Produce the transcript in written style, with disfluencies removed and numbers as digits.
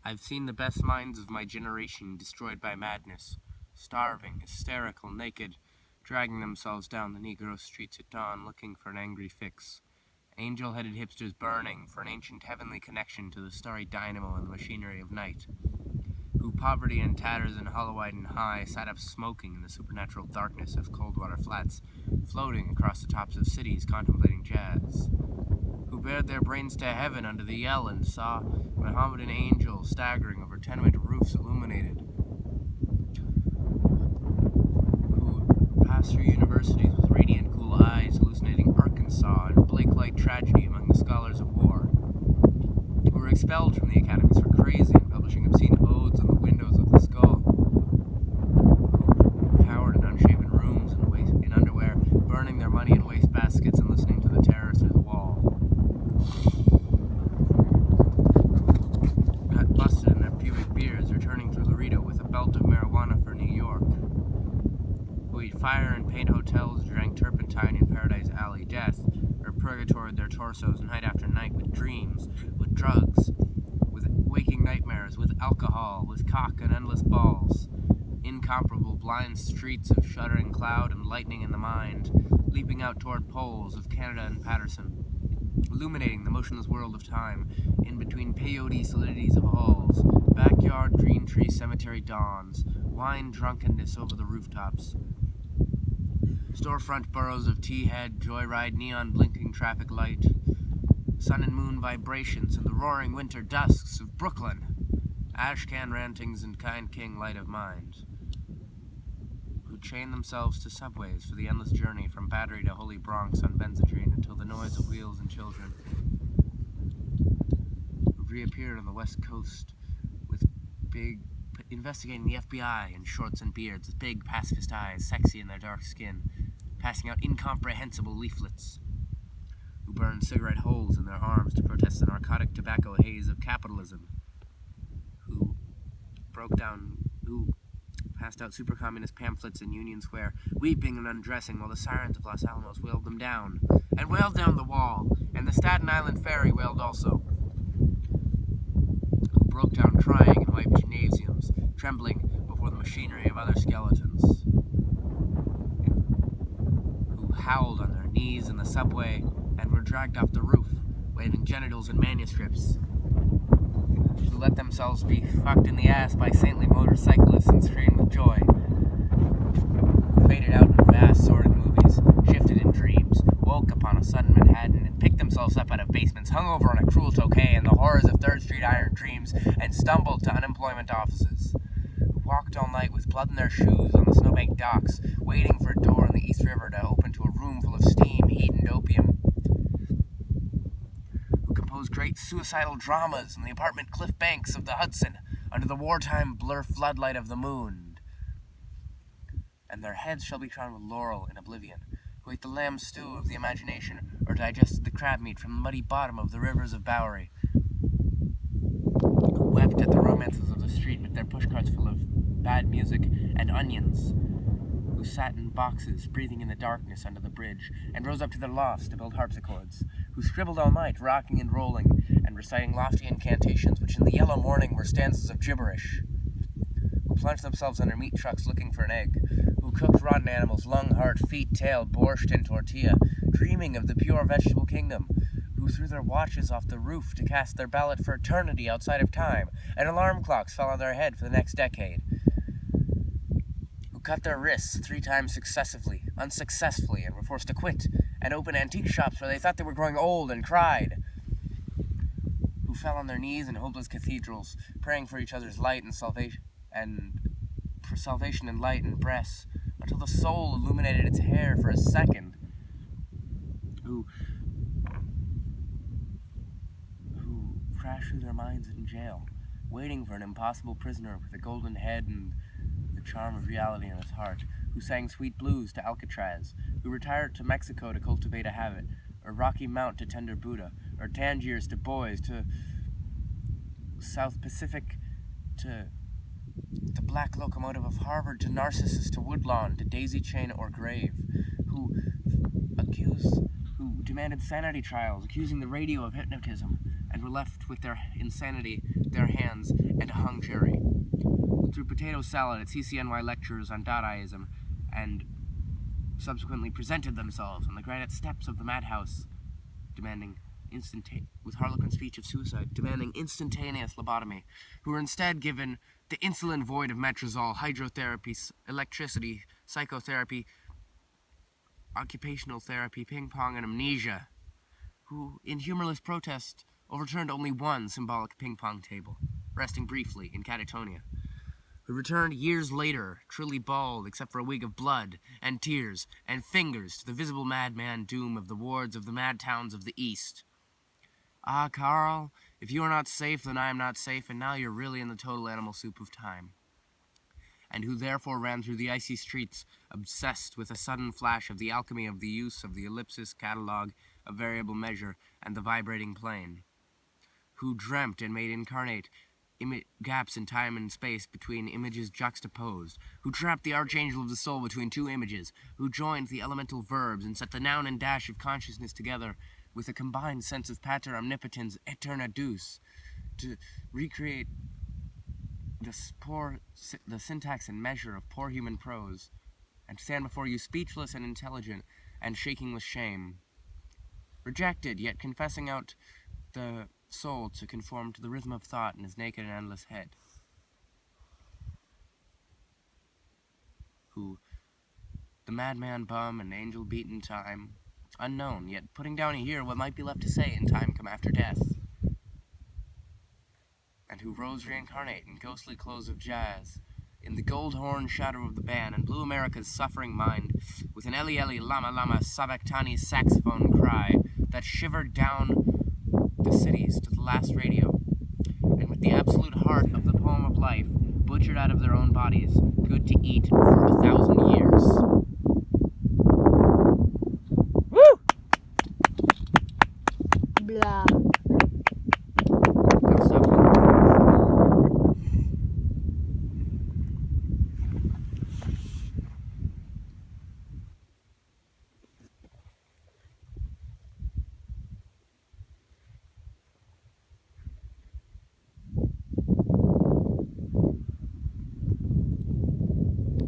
I've seen the best minds of my generation destroyed by madness, starving, hysterical, naked, dragging themselves down the Negro streets at dawn looking for an angry fix. Angel-headed hipsters burning for an ancient heavenly connection to the starry dynamo and the machinery of night, who poverty and tatters and hollow-eyed and high sat up smoking in the supernatural darkness of Coldwater Flats, floating across the tops of cities contemplating jazz, who bared their brains to heaven under the yell and saw Mohammedan angels staggering over tenement roofs illuminated, who passed through universities with radiant cool eyes hallucinating Arkansas and Blake-like tragedy among the scholars of war, who were expelled from the academies for crazy and publishing obscene odes on the windows of the skull, who cowered in unshaven rooms and in underwear, burning their money in waste baskets and listening to the terror through the wall, who got busted in their pubic beards returning through Laredo with a belt of marijuana for New York, who ate fire in paint hotels, drank turpentine in Paradise Alley, death, or purgatoried their torsos night after night with dreams, with drugs, with waking nightmares, with alcohol, with cock and endless balls, incomparable blind streets of shuddering cloud and lightning in the mind, leaping out toward poles of Canada and Patterson, illuminating the motionless world of time, in between peyote solidities of halls, backyard green tree cemetery dawns, wine drunkenness over the rooftops, storefront burrows of tea-head, joyride, neon blinking traffic light, sun and moon vibrations, and the roaring winter dusks of Brooklyn, ashcan rantings and kind king light of mind, who chain themselves to subways for the endless journey from Battery to Holy Bronx on Benzedrine until the noise of wheels and children, who reappeared on the West Coast with investigating the FBI in shorts and beards, with big pacifist eyes, sexy in their dark skin, passing out incomprehensible leaflets, who burned cigarette holes in their arms to protest the narcotic tobacco haze of capitalism, who passed out super communist pamphlets in Union Square, weeping and undressing while the sirens of Los Alamos wailed them down, and wailed down the wall, and the Staten Island ferry wailed also, who broke down crying in white gymnasiums, trembling before the machinery of other skeletons, who howled on their knees in the subway and were dragged off the roof, waving genitals and manuscripts, who let themselves be fucked in the ass by saintly motorcyclists and screamed with joy, who faded out in vast, sordid movies, shifted in dreams, woke upon a sudden Manhattan, and picked themselves up out of basements, hung over on a cruel toquet in the horrors of Third Street iron dreams, and stumbled to unemployment offices, who walked all night with blood in their shoes on the snowbank docks, waiting for a door in the East River to open to a room full of steam, heat, and opium, composed great suicidal dramas in the apartment cliff banks of the Hudson under the wartime blur floodlight of the moon. And their heads shall be crowned with laurel in oblivion, who ate the lamb stew of the imagination or digested the crab meat from the muddy bottom of the rivers of Bowery, who wept at the romances of the street with their pushcarts full of bad music and onions, who sat in boxes, breathing in the darkness under the bridge, and rose up to their lofts to build harpsichords, who scribbled all night, rocking and rolling, and reciting lofty incantations which in the yellow morning were stanzas of gibberish, who plunged themselves under meat trucks looking for an egg, who cooked rotten animals, lung, heart, feet, tail, borscht, and tortilla, dreaming of the pure vegetable kingdom, who threw their watches off the roof to cast their ballot for eternity outside of time, and alarm clocks fell on their head for the next decade, cut their wrists 3 times unsuccessfully, and were forced to quit and open antique shops where they thought they were growing old and cried, who fell on their knees in hopeless cathedrals, praying for each other's light and salvation, and for salvation and light and breaths, until the soul illuminated its hair for a second, who crashed through their minds in jail, waiting for an impossible prisoner with a golden head and the charm of reality in his heart, who sang sweet blues to Alcatraz, who retired to Mexico to cultivate a habit, or Rocky Mount to tender Buddha, or Tangiers to Boys, to South Pacific to the black locomotive of Harvard, to Narcissus, to Woodlawn, to Daisy Chain or Grave, who demanded sanity trials, accusing the radio of hypnotism, and were left with their insanity their hands and a hung cherry. Who threw potato salad at CCNY lectures on Dadaism and subsequently presented themselves on the granite steps of the madhouse, with Harlequin speech of suicide, demanding instantaneous lobotomy, who were instead given the insulin void of metrazole, hydrotherapy, electricity, psychotherapy, occupational therapy, ping pong, and amnesia, who, in humorless protest, overturned only one symbolic ping pong table, resting briefly in catatonia, who returned years later, truly bald except for a wig of blood and tears and fingers to the visible madman doom of the wards of the mad towns of the East. Ah, Carl, if you are not safe, then I am not safe, and now you're really in the total animal soup of time. And who therefore ran through the icy streets, obsessed with a sudden flash of the alchemy of the use of the ellipsis catalogue of variable measure and the vibrating plane. Who dreamt and made incarnate gaps in time and space between images juxtaposed, who trapped the archangel of the soul between two images, who joined the elemental verbs and set the noun and dash of consciousness together with a combined sense of pater omnipotens eterna deus, to recreate the syntax and measure of poor human prose, and stand before you speechless and intelligent and shaking with shame. Rejected, yet confessing out the soul to conform to the rhythm of thought in his naked and endless head. Who, the madman bum and angel beaten time, unknown, yet putting down here what might be left to say in time come after death, and who rose reincarnate in ghostly clothes of jazz, in the gold horn shadow of the band, and blew America's suffering mind with an Eli Eli Lama Lama Sabachthani saxophone cry that shivered down the cities to the last radio, and with the absolute heart of the poem of life butchered out of their own bodies, good to eat for 1,000 years.